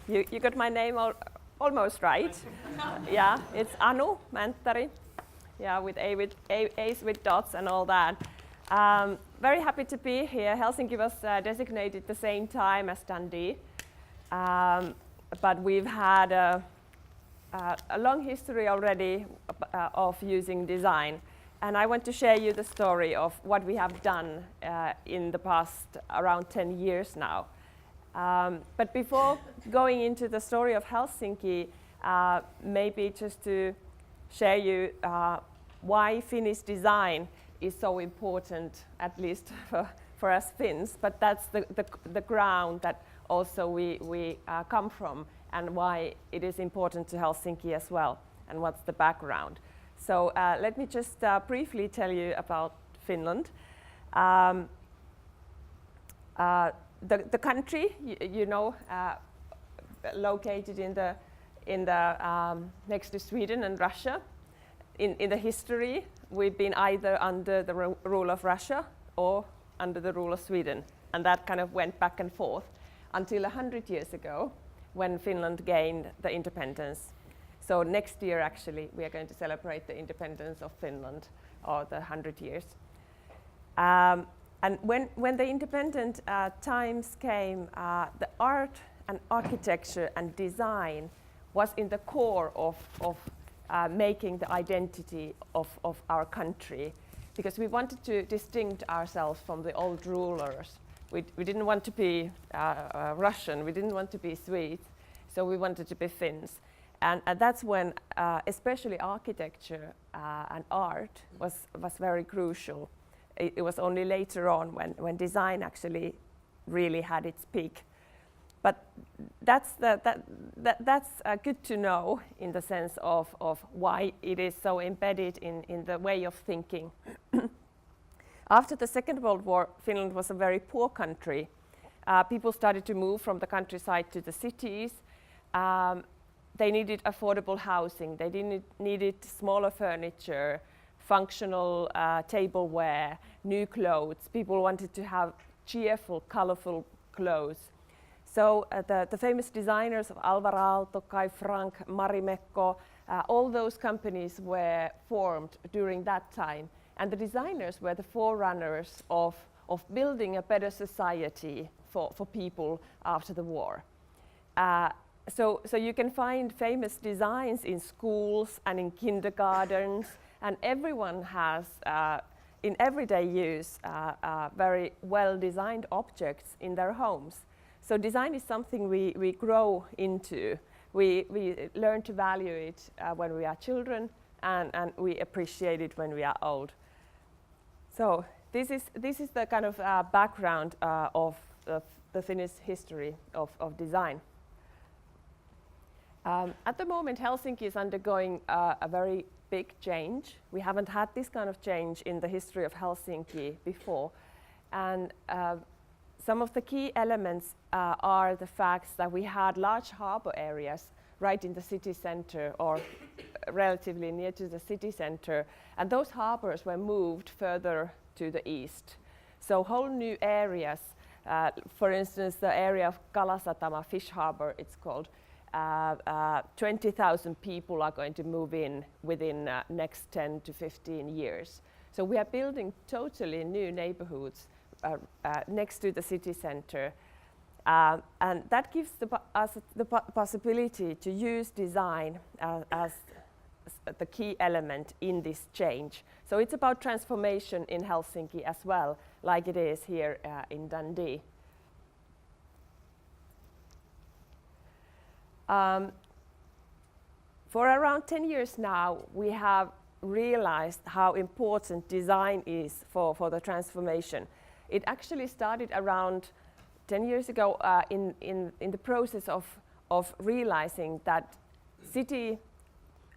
You got my name almost right. Yeah, it's Anu Mänttäri. Yeah, with A's with dots and all that. Very happy to be here. Helsinki was designated the same time as Dundee, but we've had a long history already of using design. And I want to share you the story of what we have done in the past around 10 years now. But before going into the story of Helsinki, maybe just to share you why Finnish design is so important, at least for us Finns, but that's the ground that also we come from, and why it is important to Helsinki as well, and what's the background. So let me just briefly tell you about Finland. The country, you know, located in the next to Sweden and Russia. In the history, we've been either under the rule of Russia or under the rule of Sweden, and that kind of went back and forth until 100 years ago, when Finland gained the independence. So next year, actually, we are going to celebrate the independence of Finland, or the 100 years. And when the independent times came, the art and architecture and design was in the core of making the identity of our country, because we wanted to distinguish ourselves from the old rulers. We didn't want to be Russian, we didn't want to be Swedes, so we wanted to be Finns. And that's when especially architecture and art was very crucial. It was only later on when design actually really had its peak. But that's good to know in the sense of why it is so embedded in the way of thinking. After the Second World War, Finland was a very poor country. People started to move from the countryside to the cities. They needed affordable housing. They needed smaller furniture, functional tableware, new clothes. People wanted to have cheerful, colorful clothes. So the famous designers of Alvar Aalto, Kai Frank, Marimekko, all those companies were formed during that time. And the designers were the forerunners of building a better society for people after the war. So you can find famous designs in schools and in kindergartens, and everyone has, in everyday use, very well-designed objects in their homes. So design is something we grow into. We learn to value it when we are children, and we appreciate it when we are old. So this is the kind of background of the Finnish history of design. At the moment, Helsinki is undergoing a very big change. We haven't had this kind of change in the history of Helsinki before. And some of the key elements are the facts that we had large harbor areas right in the city center, or relatively near to the city center. And those harbors were moved further to the east. So whole new areas, for instance, the area of Kalasatama Fish Harbor, it's called, 20,000 people are going to move in within next 10 to 15 years. So we are building totally new neighborhoods next to the city center. And that gives us the possibility to use design as the key element in this change. So it's about transformation in Helsinki as well, like it is here in Dundee. For around 10 years now, we have realized how important design is for the transformation. It actually started around 10 years ago in the process of realizing that city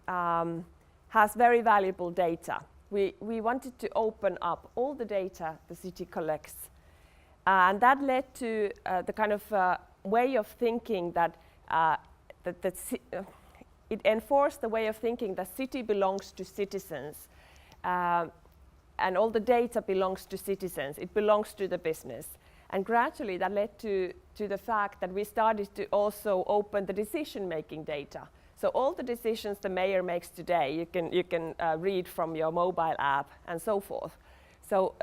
has very valuable data. We wanted to open up all the data the city collects. And that led to the kind of way of thinking that it enforced the way of thinking that city belongs to citizens, and all the data belongs to citizens. It belongs to the business. And gradually that led to the fact that we started to also open the decision-making data. So all the decisions the mayor makes today, you can read from your mobile app and so forth. So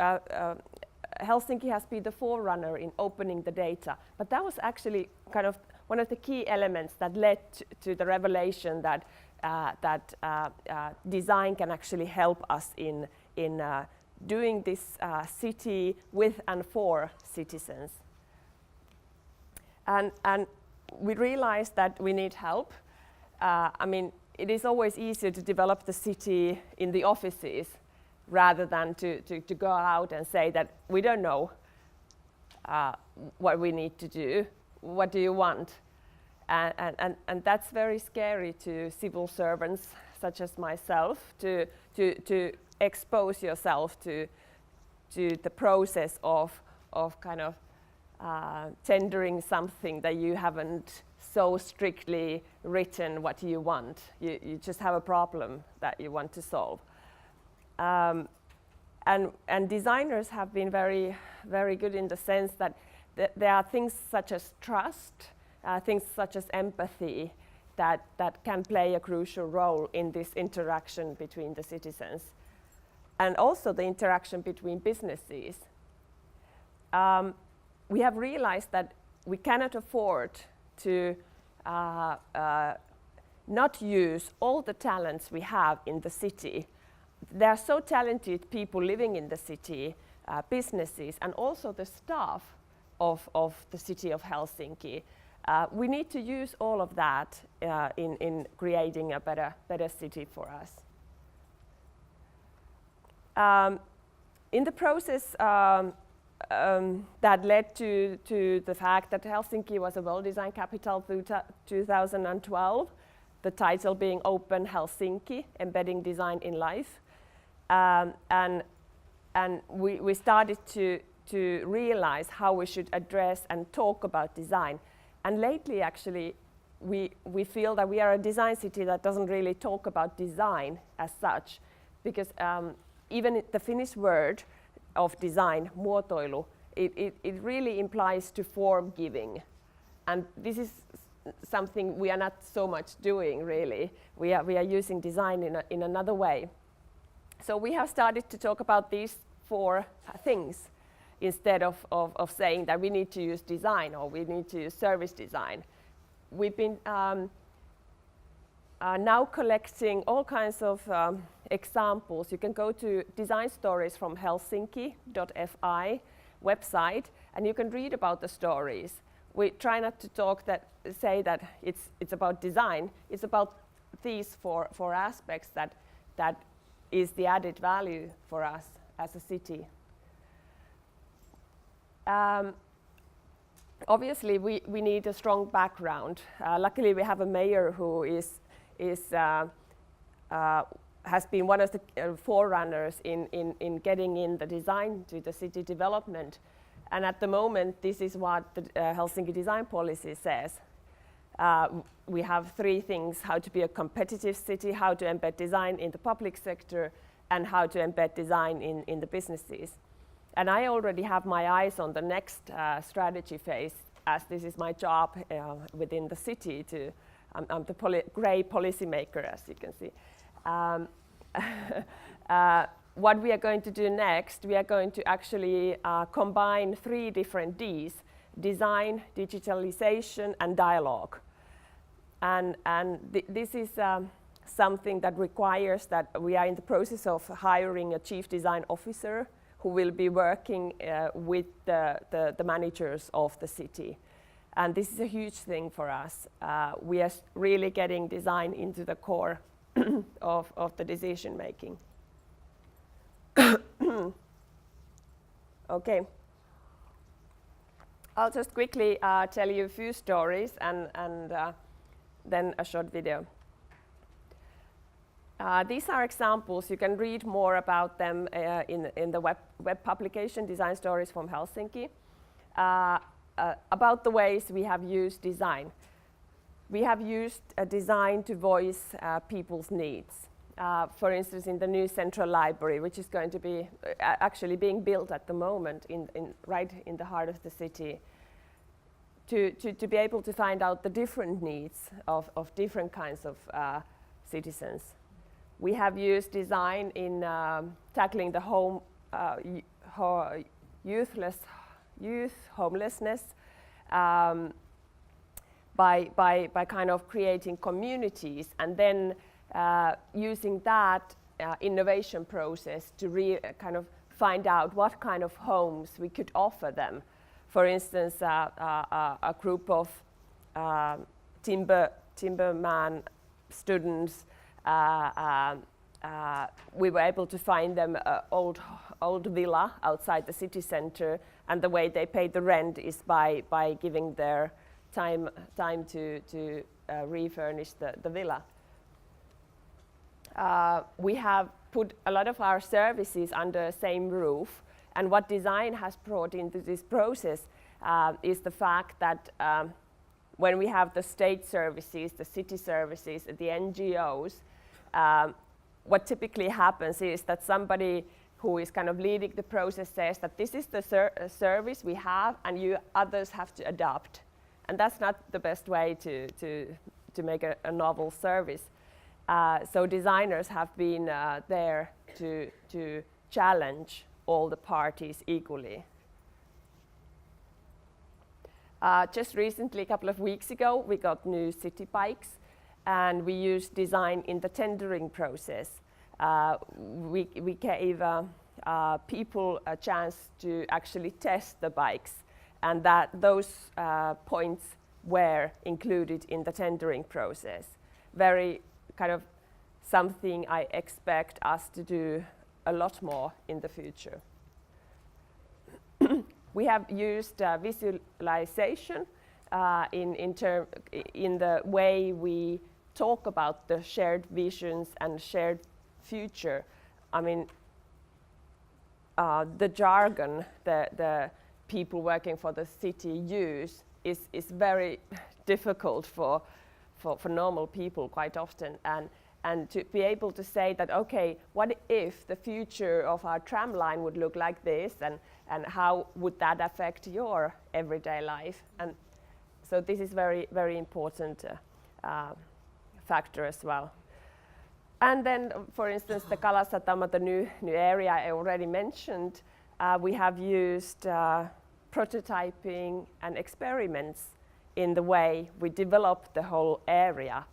Helsinki has been the forerunner in opening the data, but that was actually kind of one of the key elements that led to the revelation that design can actually help us in doing this city with and for citizens. And we realized that we need help. I mean, it is always easier to develop the city in the offices rather than to go out and say that we don't know what we need to do. What do you want? And that's very scary to civil servants such as myself to expose yourself to the process of kind of tendering something that you haven't so strictly written what you want. You just have a problem that you want to solve. And designers have been very, very good in the sense that there are things such as trust, things such as empathy that can play a crucial role in this interaction between the citizens. And also the interaction between businesses. We have realized that we cannot afford to not use all the talents we have in the city. There are so talented people living in the city, businesses, and also the staff of the city of Helsinki. We need to use all of that in creating a better city for us. In the process that led to the fact that Helsinki was a well-designed capital through 2012, the title being Open Helsinki, Embedding Design in Life. And we started to realize how we should address and talk about design. And lately, actually, we feel that we are a design city that doesn't really talk about design as such, because even the Finnish word of design, muotoilu, it really implies to form giving. And this is something we are not so much doing, really. We are using design in another way. So we have started to talk about these 4 things instead of saying that we need to use design or we need to use service design. We've been now collecting all kinds of examples. You can go to Design Stories from Helsinki.fi website and you can read about the stories. We try not to say that it's about design. It's about these 4 aspects that is the added value for us as a city. Obviously, we need a strong background. Luckily, we have a mayor who has been one of the forerunners in getting in the design to the city development. And at the moment, this is what the Helsinki design policy says. We have 3 things: how to be a competitive city, how to embed design in the public sector, and how to embed design in the businesses. And I already have my eyes on the next strategy phase, as this is my job within the city. I'm the grey policymaker, as you can see. What we are going to do next, we are going to actually combine 3 different Ds: design, digitalization, and dialogue. And this is something that requires that we are in the process of hiring a chief design officer who will be working with the managers of the city. And this is a huge thing for us. We are really getting design into the core of the decision making. Okay. I'll just quickly tell you a few stories and then a short video. These are examples. You can read more about them in the web publication, Design Stories from Helsinki, about the ways we have used design. We have used design to voice people's needs. for instance, in the new central library, which is going to be actually being built at the moment right in the heart of the city, to be able to find out the different needs of different kinds of citizens. We have used design in tackling the youth homelessness by kind of creating communities, and then using that innovation process to kind of find out what kind of homes we could offer them. For instance, a group of timberman students, we were able to find them an old villa outside the city center, and the way they pay the rent is by giving their time to refurnish the villa. We have put a lot of our services under the same roof, and what design has brought into this process is the fact that when we have the state services, the city services, the NGOs, what typically happens is that somebody who is kind of leading the process says that this is the service we have, and you others have to adopt. And that's not the best way to make a novel service. So designers have been there to challenge all the parties equally. Just recently, a couple of weeks ago, we got new city bikes, and we used design in the tendering process. We gave people a chance to actually test the bikes, and those points were included in the tendering process. Very kind of something I expect us to do a lot more in the future. We have used visualization in the way we talk about the shared visions and shared future. I mean, the jargon the people working for the city use is very difficult for normal people quite often, and to be able to say that, okay, what if the future of our tram line would look like this, and how would that affect your everyday life? And so this is very, very important factor as well. And then, for instance, the Kalasatama, the new area I already mentioned, we have used prototyping and experiments in the way we develop the whole area.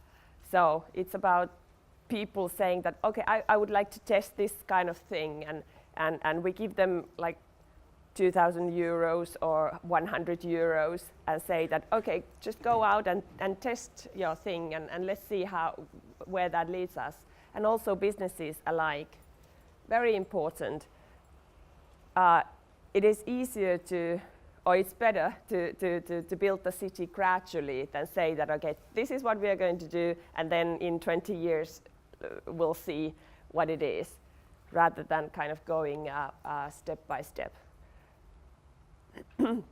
So it's about people saying that, okay, I would like to test this kind of thing, and we give them like 2,000 euros or 100 euros and say that, okay, just go out and test your thing, and let's see where that leads us. And also businesses alike, very important. It is easier or it's better to build the city gradually than say that, okay, this is what we are going to do, and then in 20 years we'll see what it is, rather than kind of going step by step. And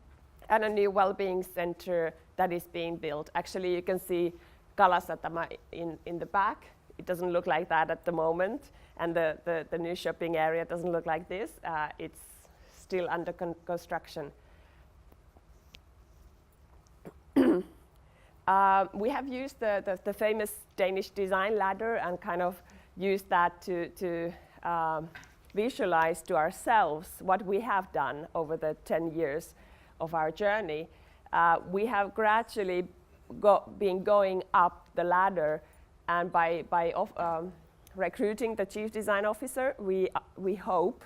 a new well-being center that is being built. Actually, you can see Kalasatama in the back. It doesn't look like that at the moment, and the new shopping area doesn't look like this. It's still under construction. We have used the famous Danish design ladder and kind of used that to visualize to ourselves what we have done over the 10 years of our journey. We have gradually been going up the ladder, and by recruiting the chief design officer, we hope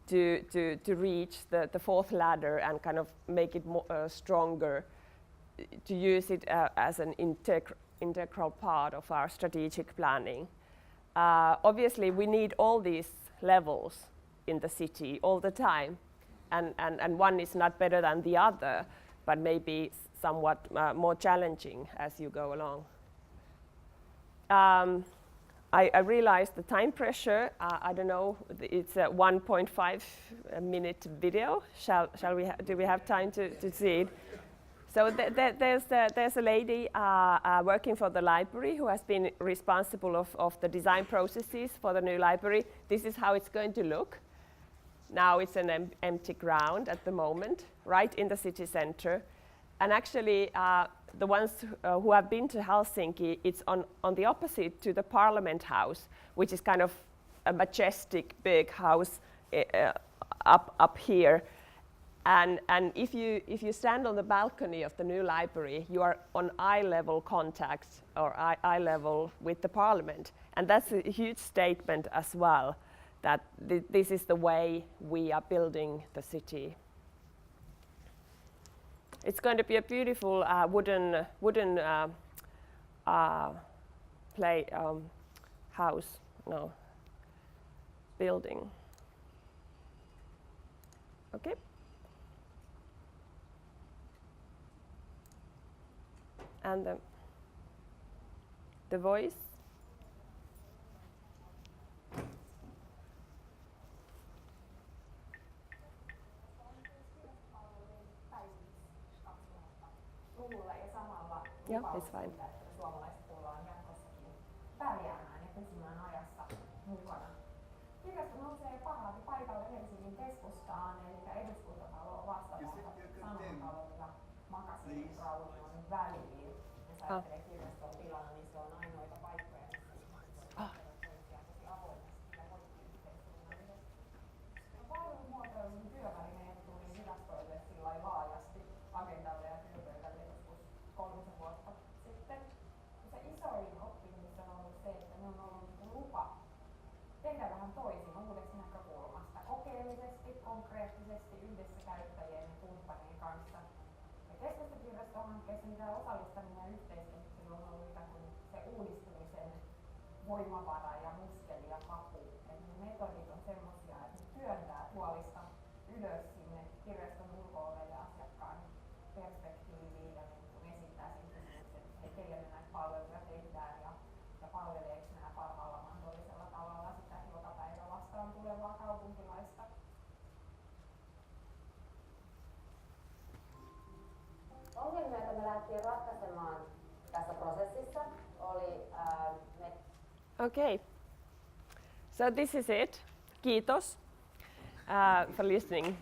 to reach the fourth ladder and kind of make it more stronger, to use it as an integral part of our strategic planning. Obviously, we need all these levels in the city all the time, and one is not better than the other, but maybe somewhat more challenging as you go along. I realized the time pressure. I don't know, it's a 1.5 minute video. Do we have time to see it? So there's a lady working for the library who has been responsible of the design processes for the new library. This is how it's going to look. Now it's an empty ground at the moment, right in the city center. And actually, the ones who have been to Helsinki, it's on the opposite to the Parliament House, which is kind of a majestic big house up here. And if you stand on the balcony of the new library, you are on eye-level contact or eye level with the Parliament. And that's a huge statement as well, that this is the way we are building the city. It's going to be a beautiful wooden building. Okay. And the voice. Yeah, it's fine. Suomalaiset tullaan jatkossakin pärjäämään ja pysymään ajassa mukana. Kirjasto nousee parhaiten paikalle Helsingin keskustaan, eli eduskuntatalo vastapäätä Sanomatalon ja Makasiinin raunion väliin. Jos ajattelee kirjaston tilana, niin se on ainoita paikkoja, missä ihmiset voivat toimia tosi avoimesti ja yhteistyöllisesti. Palvelumuotoilun työvälineet tuli virastoille sillä laajasti agendalle ja työpöydälle joskus 3 vuotta sitten. Se isoin oppimis on ollut se, että ne on ollut lupa tehdä vähän toisin uudesta näkökulmasta, kokeellisesti, konkreettisesti, yhdessä käyttäjien ja kumppanien kanssa. Ja keskustakirjastohankkeessa mitä osallistaminen ja yhteiskäsittely on ollut ikään kuin se uudistumisen voimavara ja muskeli ja haku. Et ne metodit on semmoisia, että ne työntää tuolista ylös sinne kirjaston ulko-ovelle asiakkaan perspektiiviin ja niin esittää sen kysymyksen, että keille me näitä palveluja tehdään ja palveleeko nämä parhaalla mahdollisella tavalla sitä joka päivä vastaan tulevaa kaupunkilaista. Ongelmia, joita me lähdettiin ratkaisemaan tässä prosessissa, oli Okay. So this is it. Kiitos for listening.